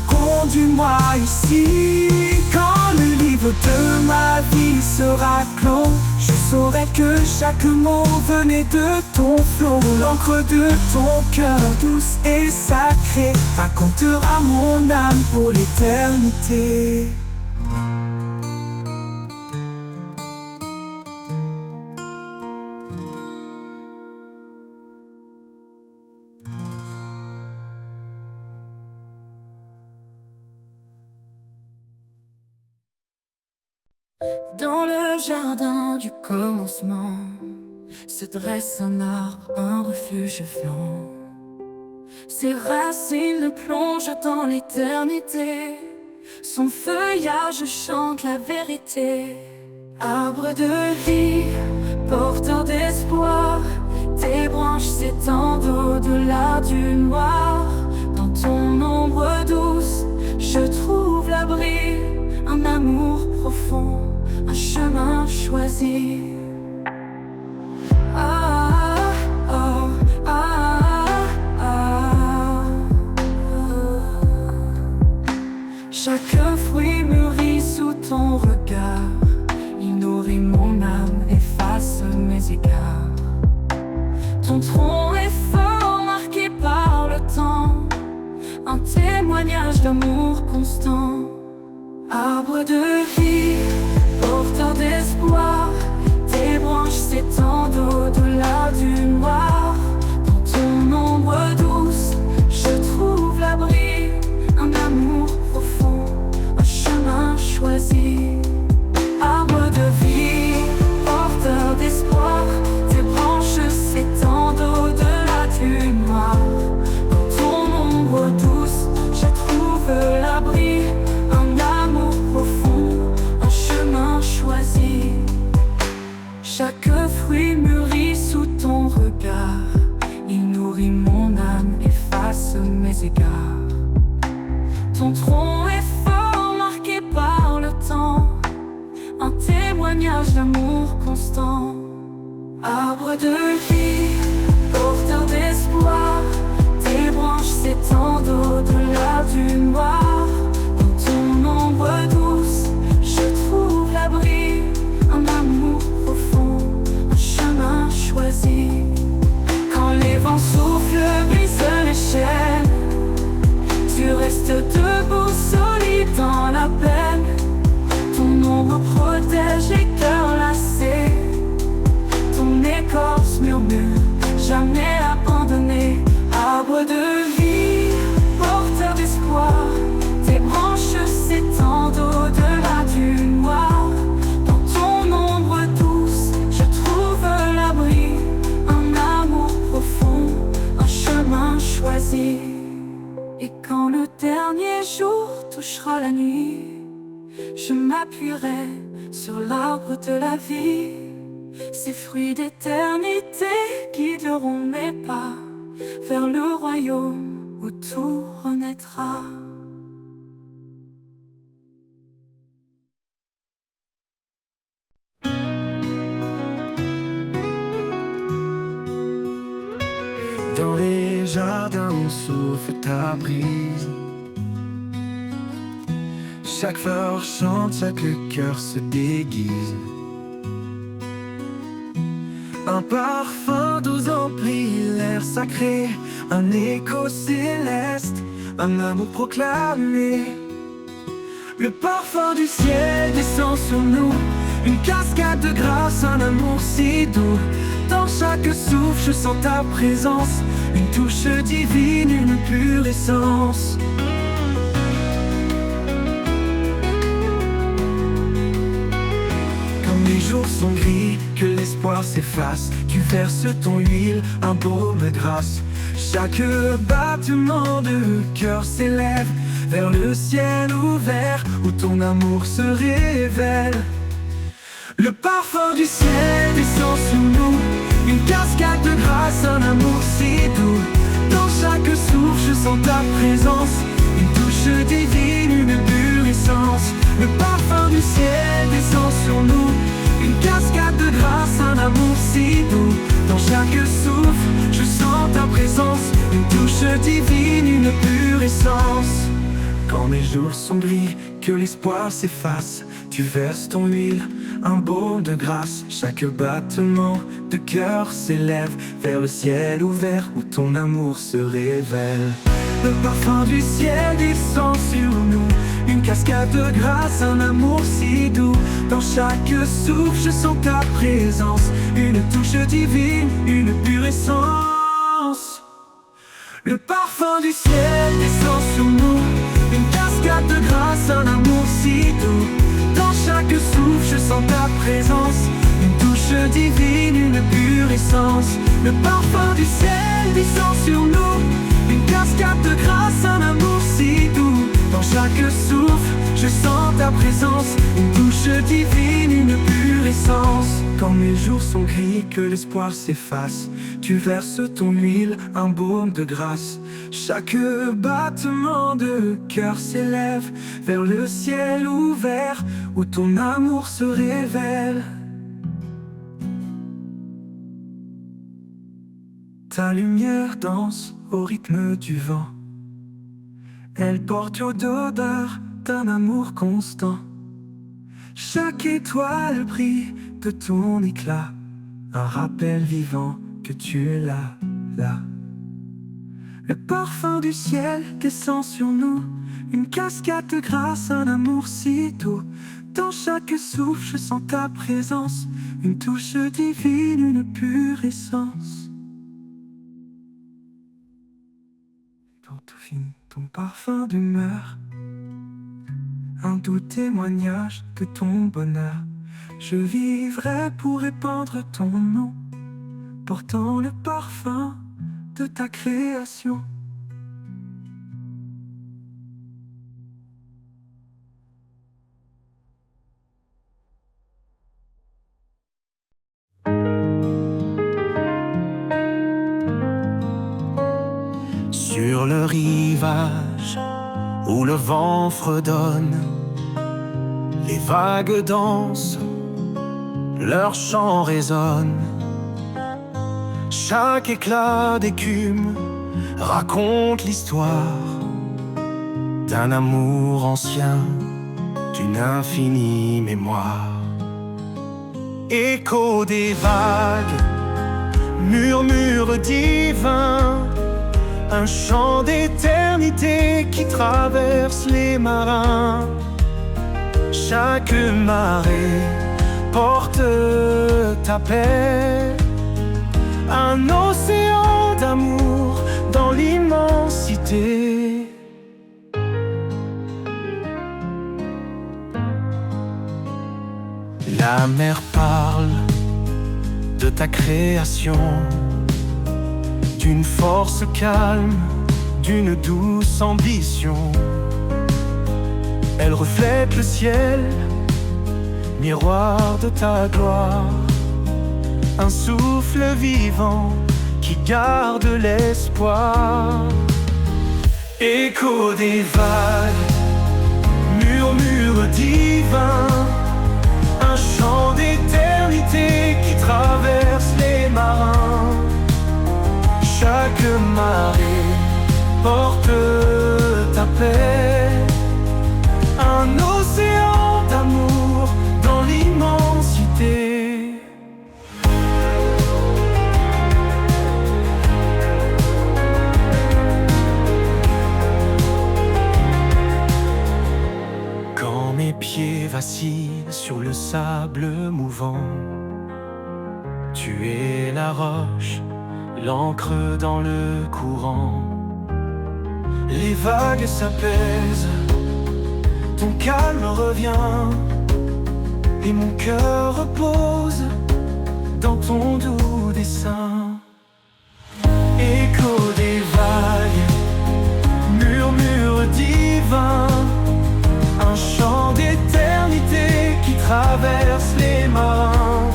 conduis-moi ici. Quand le livre de ma vie sera clos, je saurai que chaque mot venait de ton flot. L'encre de ton cœur douce et sacrée racontera mon âme pour l'éternité. Dans le jardin du commencement se dresse un arbre, un refuge fiant. Ses racines plongent dans l'éternité. Son feuillage chante la vérité. Arbre de vie, porteur d'espoir, tes branches s'étendent au-delà du noir. Dans ton ombre douce, je trouve l'abri, un amour profond, un chemin choisi. Ah, ah, ah, ah. Chaque fruit mûrit sous ton regard. Il nourrit mon âme, efface mes égards. Ton tronc est fort, marqué par le temps, un témoignage d'amour constant. Arbre de vie, porteur d'espoir, tes branches s'étendent au-delà du noir. Dans ton ombre douce, je trouve l'abri, un amour profond, un chemin choisi. Arbre de vie, porteur d'espoir, tes branches s'étendent au-delà du noir. Dans ton ombre douce, je trouve l'abri, un amour profond, un chemin choisi. Chaque fruit mûrit sous ton regard. Il nourrit mon âme, efface mes égards. Ton tronc est fort, marqué par le temps, un témoignage d'amour constant. Arbre de vie, porteur d'espoir, tes branches s'étendent au-delà du noir. Dans ton ombre douce, je trouve l'abri, un amour profond, un chemin choisi. Quand les vents soufflent, brisent les chaînes, debout, solide dans la peine. Ton ombre protège les cœurs lassés. Ton écorce murmure, jamais abandonné. Arbre de vie, porteur d'espoir, tes branches s'étendent au-delà du noir. Dans ton ombre douce, je trouve l'abri, un amour profond, un chemin choisi. Et quand le dernier jour touchera la nuit, je m'appuierai sur l'arbre de la vie. Ces fruits d'éternité guideront mes pas vers le royaume où tout renaîtra. Dans les jardins où souffle ta brise, chaque fleur chante, chaque cœur se déguise. Un parfum doux emplit l'air sacré, un écho céleste, un amour proclamé. Le parfum du ciel descend sur nous, une cascade de grâce, un amour si doux. Dans chaque souffle, je sens ta présence, une touche divine, une pure essence. Comme les jours sont gris, que l'espoir s'efface, tu verses ton huile, un baume de grâce. Chaque battement de cœur s'élève vers le ciel ouvert où ton amour se révèle. Le parfum du ciel descend sur nous, une cascade de grâce, un amour si doux. Dans chaque souffle, je sens ta présence, une touche divine, une pure essence. Le parfum du ciel descend sur nous, une cascade de grâce, un amour si doux. Dans chaque souffle, je sens ta présence, une touche divine, une pure essence. Quand les jours sont gris, que l'espoir s'efface, tu verses ton huile, un baume de grâce. Chaque battement de cœur s'élève vers le ciel ouvert où ton amour se révèle. Le parfum du ciel descend sur nous, une cascade de grâce, un amour si doux. Dans chaque souffle, je sens ta présence, une touche divine, une pure essence. Le parfum du ciel descend sur nous, une cascade de grâce, un amour si doux. Dans chaque souffle, je sens ta présence, une touche divine, une pure essence. Le parfum du ciel descend sur nous, une cascade de grâce, un amour si doux. Dans chaque souffle, je sens ta présence, une touche divine, une pure essence. Quand mes jours sont gris, que l'espoir s'efface, tu verses ton huile, un baume de grâce. Chaque battement de cœur s'élève vers le ciel ouvert où ton amour se révèle. Ta lumière danse au rythme du vent, elle porte l'odeur d'un amour constant. Chaque étoile brille de ton éclat, un rappel vivant que tu es là, là. Le parfum du ciel descend sur nous, une cascade de grâce, un amour si doux. Dans chaque souffle, je sens ta présence, une touche divine, une pure essence. Dans tout fine, ton parfum demeure, un doux témoignage de ton bonheur. Je vivrai pour répandre ton nom, portant le parfum de ta création. Sur le rivage où le vent fredonne, les vagues dansent, leur chant résonne. Chaque éclat d'écume raconte l'histoire d'un amour ancien, d'une infinie mémoire. Écho des vagues, murmure divin, un chant d'éternité qui traverse les marins. Chaque marée porte ta paix, un océan d'amour dans l'immensité. La mer parle de ta création, d'une force calme, d'une douce ambition. Elle reflète le ciel, miroir de ta gloire, un souffle vivant qui garde l'espoir. Écho des vagues, murmure divin, un chant d'éternité qui traverse les marins. Chaque marée porte ta paix, un océan d'amour dans l'immensité. Quand mes pieds vacillent sur le sable mouvant, tu es la roche, l'encre dans le courant. Les vagues s'apaisent, ton calme revient, et mon cœur repose dans ton doux dessein. Écho des vagues, murmure divin, un chant d'éternité qui traverse les marins.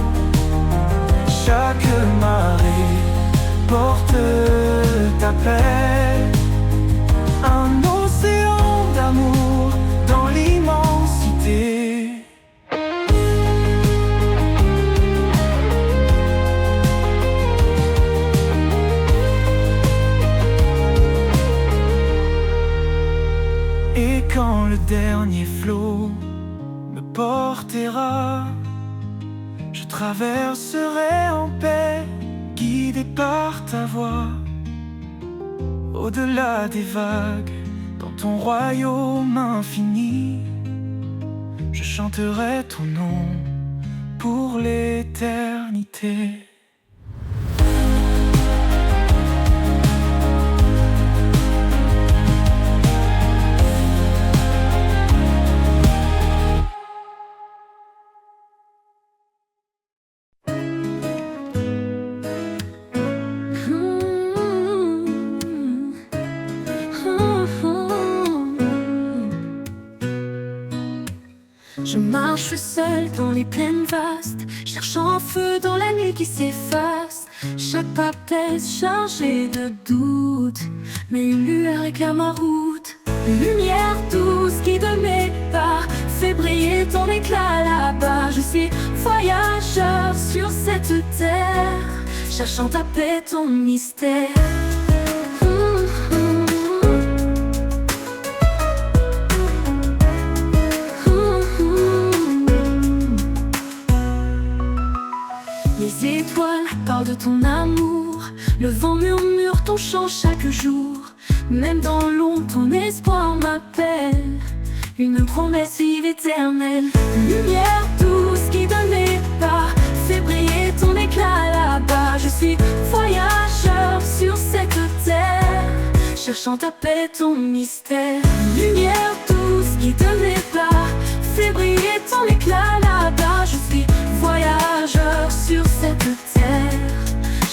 Chaque marée porte ta paix, un océan d'amour dans l'immensité. Et quand le dernier flot me portera, je traverserai en paix, guidé par ta voix. Au-delà des vagues, dans ton royaume infini, je chanterai ton nom pour l'éternité. Je marche seul dans les plaines vastes, cherchant un feu dans la nuit qui s'efface. Chaque pas pèse chargé de doutes, mais une lueur éclaire ma route. Une lumière douce qui de mes pas fait briller ton éclat là-bas. Je suis voyageur sur cette terre, cherchant ta paix, ton mystère. Les étoiles parlent de ton amour, le vent murmure ton chant chaque jour. Même dans l'ombre, ton espoir m'appelle, une promesse vive éternelle. Une lumière douce qui de mes pas fait briller ton éclat là-bas. Je suis voyageur sur cette terre, cherchant ta paix, ton mystère. Une lumière douce qui de mes pas fait briller ton éclat là-bas. Je suis voyageur sur cette terre,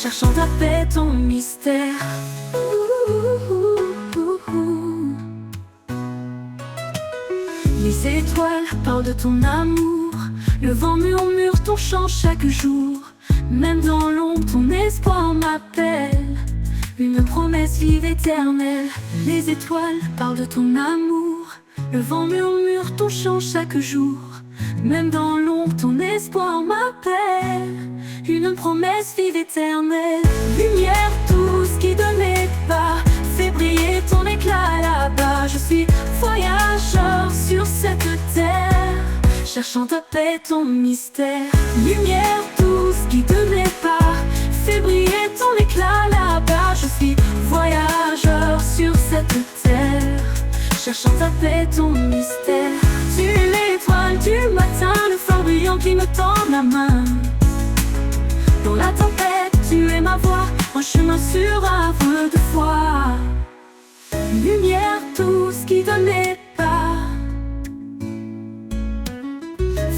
cherchant ta paix, ton mystère. Les étoiles parlent de ton amour, le vent murmure ton chant chaque jour. Même dans l'ombre, ton espoir m'appelle, une promesse vive éternelle. Les étoiles parlent de ton amour, le vent murmure ton chant chaque jour. Même dans l'ombre, ton espoir m'appelle, une promesse vive éternelle. Lumière douce qui de mes pas fait briller ton éclat là-bas. Je suis voyageur sur cette terre, cherchant ta paix, ton mystère. Lumière douce qui de mes pas Fais briller ton éclat là-bas. Je suis voyageur sur cette terre, cherchant ta paix, ton mystère. Tu es l'étoile du matin, le phare brillant qui me tend la main. Dans la tempête, tu es ma voix, un chemin sûr havre de foi. Lumière douce qui donne les pas.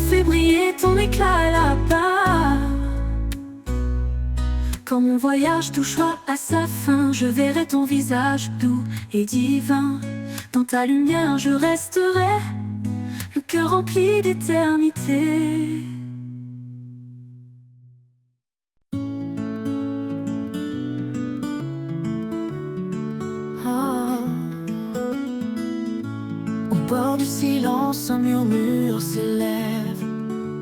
Fais briller ton éclat là-bas. Quand mon voyage touchera à sa fin, je verrai ton visage doux et divin. Dans ta lumière je resterai, le cœur rempli d'éternité. Au bord du silence, un murmure s'élève,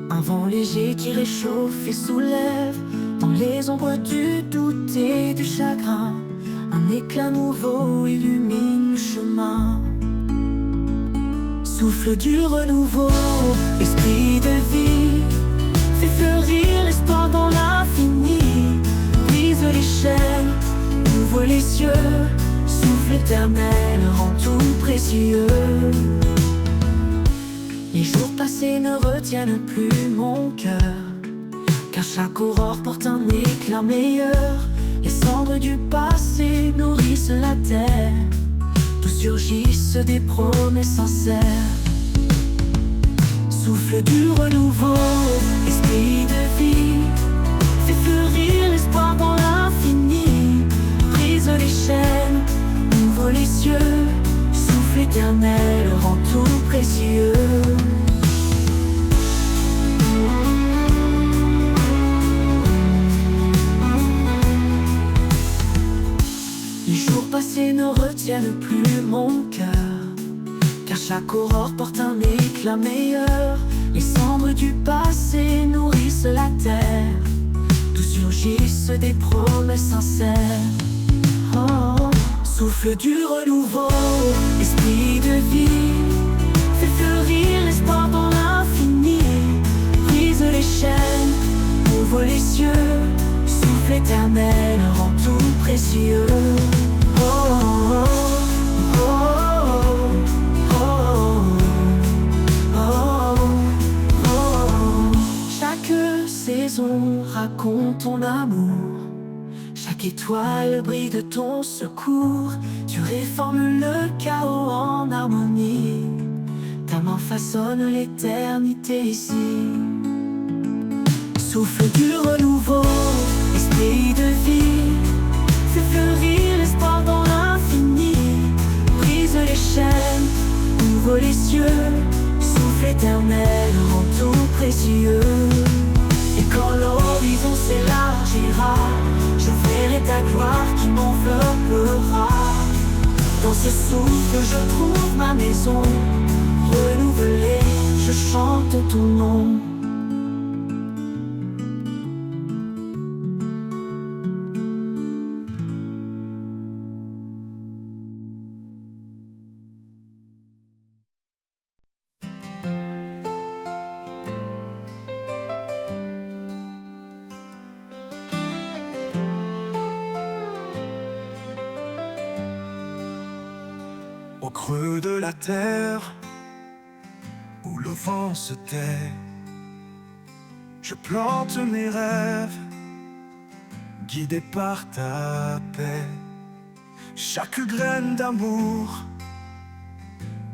un vent léger qui réchauffe et soulève. Dans les ombres du doute et du chagrin, un éclat nouveau illumine le chemin. Souffle du renouveau, esprit de vie, fais fleurir l'espoir dans l'infini. Brise les chaînes, ouvre les cieux, souffle éternel rend tout précieux. Les jours passés ne retiennent plus mon cœur, car chaque aurore porte un éclat meilleur. Les cendres du passé nourrissent la terre, d'où surgissent des promesses sincères. Souffle du renouveau, esprit de vie, fais fleurir l'espoir dans l'infini. Brise les chaînes, ouvre les cieux, souffle éternel rend tout précieux. Les jours passés ne retiennent plus mon cœur, car chaque aurore porte un éclat meilleur. Les cendres du passé nourrissent la terre, d'où surgissent des promesses sincères. Oh, souffle du renouveau, esprit de vie, fais fleurir l'espoir dans l'infini. Brise les chaînes, ouvre les cieux, souffle éternel rend tout précieux. Oh, oh, oh, oh, oh, oh, oh. Chaque saison raconte ton amour, chaque étoile brille de ton secours. Tu réformes le chaos en harmonie, ta main façonne l'éternité ici. Souffle du renouveau, esprit de vie, fais fleurir l'espoir dans l'infini. Brise les chaînes, ouvre les cieux, souffle éternel rend tout précieux. Et quand l'horizon s'élargira, je verrai ta gloire qui m'enveloppera. Dans ce souffle je trouve ma maison, renouvelée, je chante ton nom. Au creux de la terre, où le vent se tait, je plante mes rêves, guidé par ta paix. Chaque graine d'amour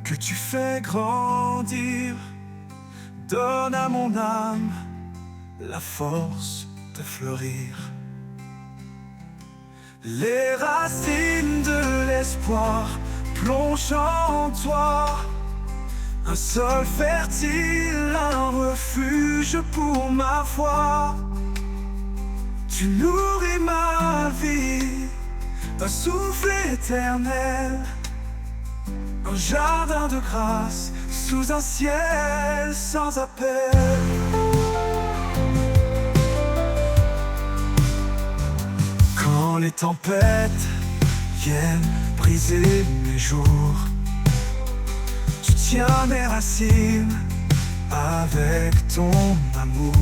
que tu fais grandir donne à mon âme la force de fleurir. Les racines de l'espoir plongent en toi, un sol fertile, un refuge pour ma foi. Tu nourris ma vie, un souffle éternel, un jardin de grâce sous un ciel sans appel. Quand les tempêtes viennent briser mes jours, tu tiens mes racines avec ton amour.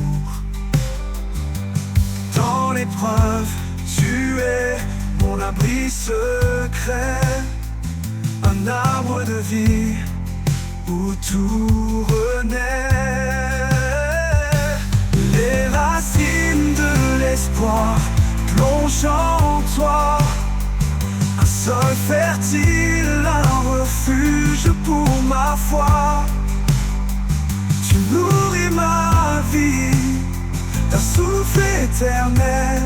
Dans l'épreuve, tu es mon abri secret, un arbre de vie où tout renaît. Les racines de l'espoir plongent en toi, un sol fertile, un refuge pour ma foi. Tu nourris ma vie d'un souffle éternel,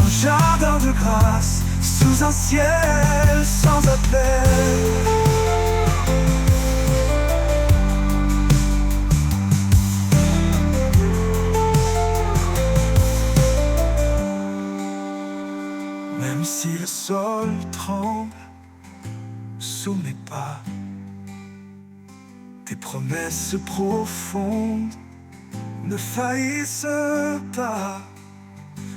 un jardin de grâce sous un ciel sans appel. Même si le sol tremble sous mes pas, tes promesses profondes ne faillissent pas.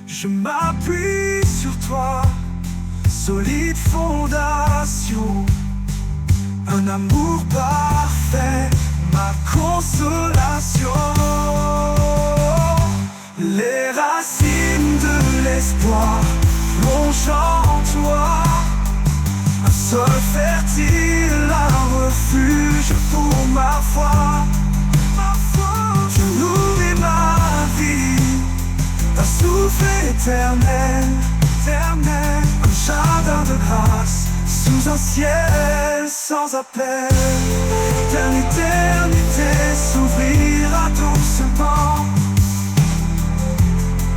Je m'appuie sur toi, solide fondation, un amour parfait, ma consolation. Les racines de l'espoir plongent en toi, un sol fertile, un refuge pour ma foi. Tu nourris ma vie d'un souffle éternel, un jardin de grâce sous un ciel sans appel. L'éternité s'ouvrira doucement,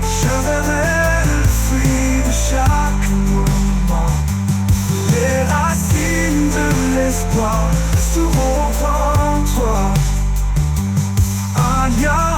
je verrai le fruit de chaque moment. Les racines de l'espoir resteront en toi, un lien